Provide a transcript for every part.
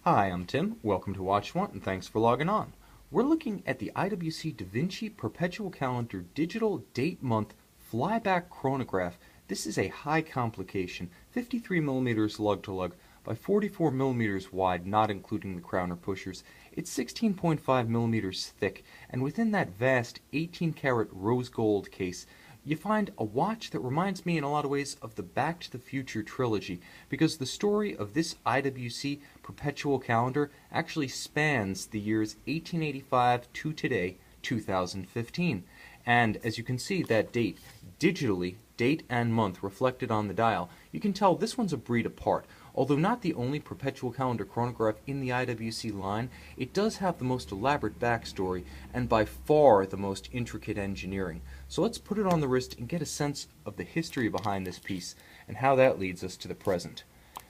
Hi, I'm Tim. Welcome to Watch One, and thanks for logging on. We're looking at the IWC Da Vinci Perpetual Calendar Digital Date-Month Flyback Chronograph. This is a high complication, 53 millimeters lug to lug by 44 millimeters wide, not including the crown or pushers. It's 16.5 millimeters thick, and within that vast 18-karat rose gold case, you find a watch that reminds me in a lot of ways of the Back to the Future trilogy, because the story of this IWC Perpetual Calendar actually spans the years 1885 to today, 2015. And as you can see, that date, digitally, date and month reflected on the dial, you can tell this one's a breed apart. Although not the only perpetual calendar chronograph in the IWC line, it does have the most elaborate backstory and by far the most intricate engineering. So let's put it on the wrist and get a sense of the history behind this piece and how that leads us to the present.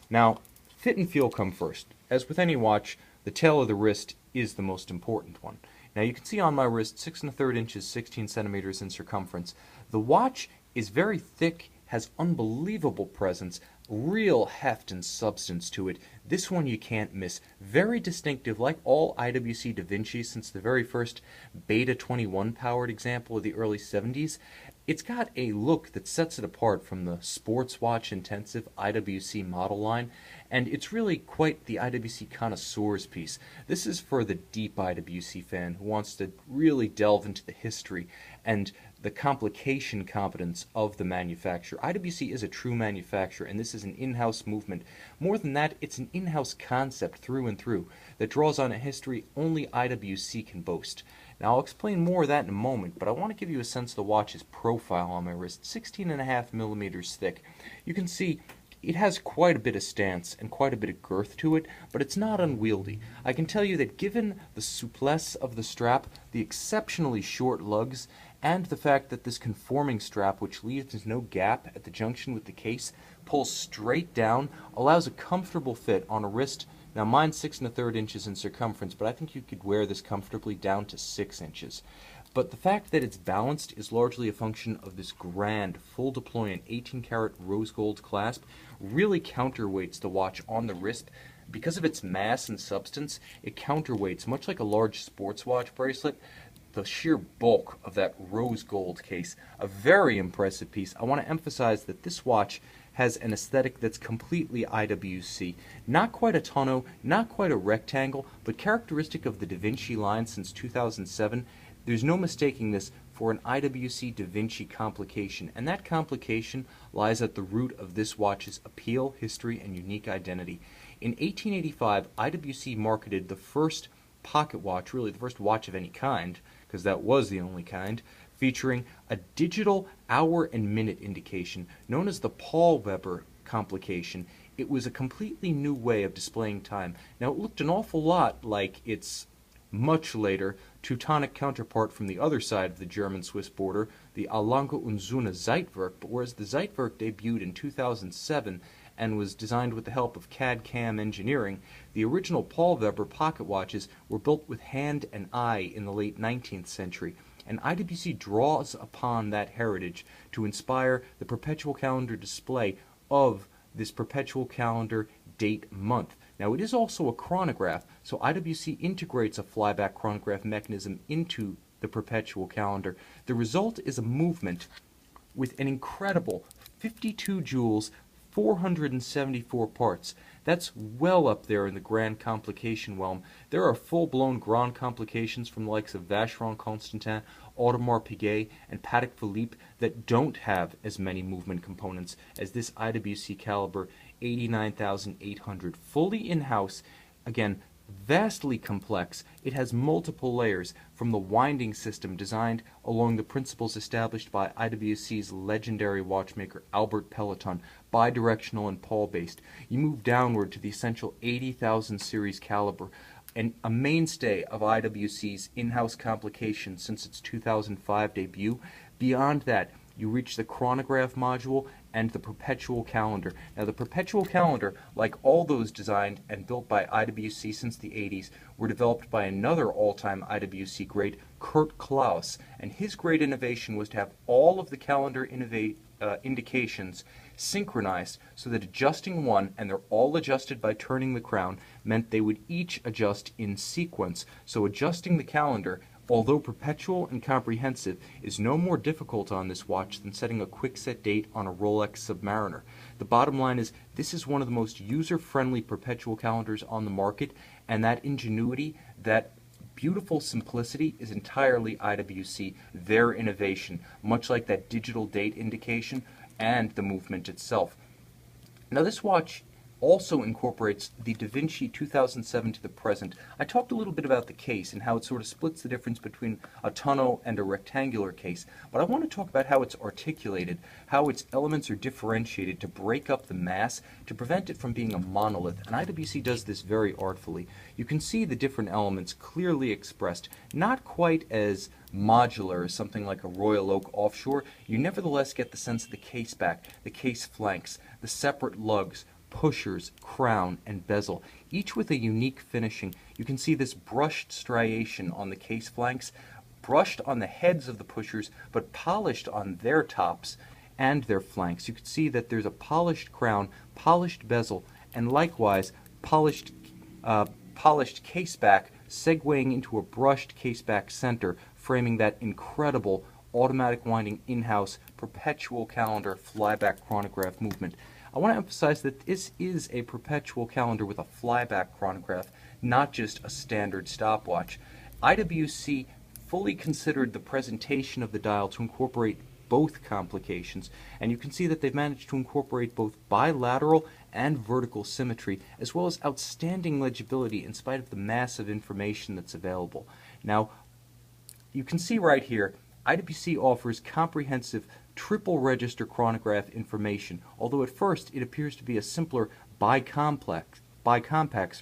Now, fit and feel come first. As with any watch, the tail of the wrist is the most important one. Now you can see on my wrist 6 1/3 inches, 16 centimeters in circumference. The watch is very thick, has unbelievable presence, real heft and substance to it. This one you can't miss. Very distinctive, like all IWC Da Vinci since the very first Beta 21 powered example of the early 70s. It's got a look that sets it apart from the sports watch intensive IWC model line, and it's really quite the IWC connoisseur's piece. This is for the deep IWC fan who wants to really delve into the history and the complication competence of the manufacturer. IWC is a true manufacturer, and this is an in-house movement. More than that, it's an in-house concept through and through that draws on a history only IWC can boast. Now, I'll explain more of that in a moment, but I want to give you a sense of the watch's profile on my wrist. 16.5 millimeters thick. You can see it has quite a bit of stance and quite a bit of girth to it, but it's not unwieldy. I can tell you that given the souplesse of the strap, the exceptionally short lugs, and the fact that this conforming strap, which leaves no gap at the junction with the case, pulls straight down, allows a comfortable fit on a wrist. Now mine's 6 1/3 inches in circumference, but I think you could wear this comfortably down to 6 inches. But the fact that it's balanced is largely a function of this grand, full deployment 18-karat rose gold clasp really counterweights the watch on the wrist. Because of its mass and substance, it counterweights, much like a large sports watch bracelet, the sheer bulk of that rose gold case. A very impressive piece. I want to emphasize that this watch has an aesthetic that's completely IWC. Not quite a tonneau, not quite a rectangle, but characteristic of the Da Vinci line since 2007. There's no mistaking this for an IWC Da Vinci complication, and that complication lies at the root of this watch's appeal, history, and unique identity. In 1885, IWC marketed the first pocket watch, really the first watch of any kind, because that was the only kind, featuring a digital hour and minute indication known as the Pallwebber complication. It was a completely new way of displaying time. Now, it looked an awful lot like its much later Teutonic counterpart from the other side of the German-Swiss border, the Alange und Söhne Zeitwerk, but whereas the Zeitwerk debuted in 2007 and was designed with the help of CAD-CAM engineering, the original Pallwebber pocket watches were built with hand and eye in the late 19th century, and IWC draws upon that heritage to inspire the perpetual calendar display of this perpetual calendar date month. Now, it is also a chronograph, so IWC integrates a flyback chronograph mechanism into the perpetual calendar. The result is a movement with an incredible 52 jewels, 474 parts. That's well up there in the grand complication realm. There are full-blown grand complications from the likes of Vacheron Constantin, Audemars Piguet, and Patek Philippe that don't have as many movement components as this IWC caliber 89,800. Fully in-house, again, vastly complex. It has multiple layers from the winding system designed along the principles established by IWC's legendary watchmaker Albert Pellaton, bidirectional and pawl-based. You move downward to the essential 80,000 series caliber, and a mainstay of IWC's in-house complication since its 2005 debut. Beyond that, you reach the chronograph module and the perpetual calendar. Now, the perpetual calendar, like all those designed and built by IWC since the 80s, were developed by another all-time IWC great, Kurt Klaus, and his great innovation was to have all of the calendar indications synchronized so that adjusting one, and they're all adjusted by turning the crown, meant they would each adjust in sequence. So adjusting the calendar, although perpetual and comprehensive, is no more difficult on this watch than setting a quick-set date on a Rolex Submariner. The bottom line is, this is one of the most user-friendly perpetual calendars on the market, and that ingenuity, that beautiful simplicity is entirely IWC, their innovation, much like that digital date indication and the movement itself. Now this watch also incorporates the Da Vinci 2007 to the present. I talked a little bit about the case and how it sort of splits the difference between a tonneau and a rectangular case, but I want to talk about how it's articulated, how its elements are differentiated to break up the mass, to prevent it from being a monolith, and IWC does this very artfully. You can see the different elements clearly expressed, not quite as modular as something like a Royal Oak offshore. You nevertheless get the sense of the case back, the case flanks, the separate lugs, pushers, crown, and bezel, each with a unique finishing. You can see this brushed striation on the case flanks, brushed on the heads of the pushers, but polished on their tops and their flanks. You can see that there's a polished crown, polished bezel, and likewise polished case back, segueing into a brushed case back center, framing that incredible automatic winding in-house perpetual calendar flyback chronograph movement. I want to emphasize that this is a perpetual calendar with a flyback chronograph, not just a standard stopwatch. IWC fully considered the presentation of the dial to incorporate both complications, and you can see that they've managed to incorporate both bilateral and vertical symmetry, as well as outstanding legibility in spite of the massive information that's available. Now, you can see right here, IWC offers comprehensive triple register chronograph information, although at first it appears to be a simpler bicompax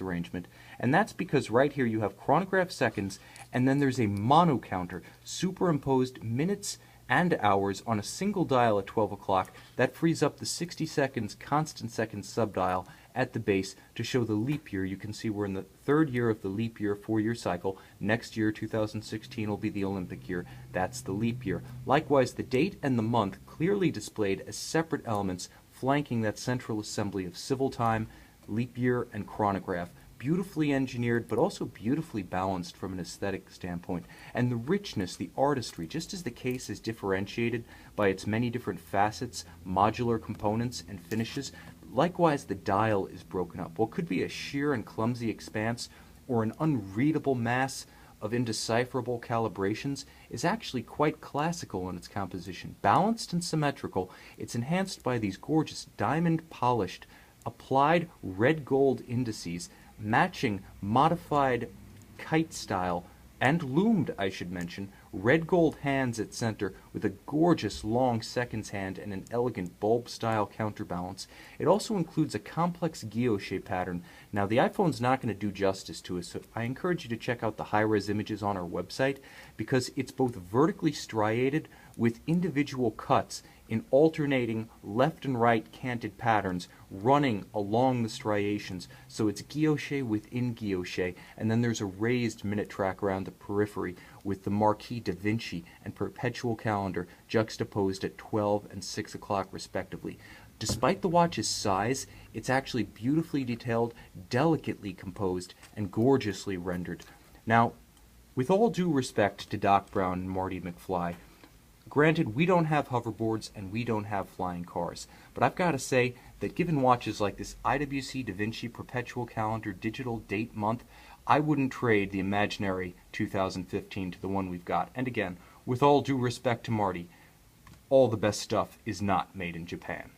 arrangement, and that's because right here you have chronograph seconds, and then there's a mono counter, superimposed minutes and hours on a single dial at 12 o'clock. That frees up the 60 seconds constant seconds subdial at the base to show the leap year. You can see we're in the third year of the leap year 4-year cycle. Next year, 2016, will be the Olympic year. That's the leap year. Likewise, the date and the month clearly displayed as separate elements flanking that central assembly of civil time, leap year, and chronograph. Beautifully engineered, but also beautifully balanced from an aesthetic standpoint. And the richness, the artistry, just as the case is differentiated by its many different facets, modular components, and finishes, likewise the dial is broken up. What could be a sheer and clumsy expanse or an unreadable mass of indecipherable calibrations is actually quite classical in its composition. Balanced and symmetrical, it's enhanced by these gorgeous diamond-polished, applied red-gold indices matching modified kite style and loomed, I should mention, red gold hands at center with a gorgeous long seconds hand and an elegant bulb style counterbalance. It also includes a complex guilloche pattern. Now the iPhone's not going to do justice to it, so I encourage you to check out the high-res images on our website, because it's both vertically striated with individual cuts in alternating left and right canted patterns running along the striations. So it's guilloche within guilloche, and then there's a raised minute track around the periphery with the marquee Da Vinci and Perpetual Calendar juxtaposed at 12 and 6 o'clock respectively. Despite the watch's size, it's actually beautifully detailed, delicately composed, and gorgeously rendered. Now, with all due respect to Doc Brown and Marty McFly, granted, we don't have hoverboards and we don't have flying cars, but I've got to say that given watches like this IWC Da Vinci Perpetual Calendar Digital Date-Month, I wouldn't trade the imaginary 2015 to the one we've got. And again, with all due respect to Marty, all the best stuff is not made in Japan.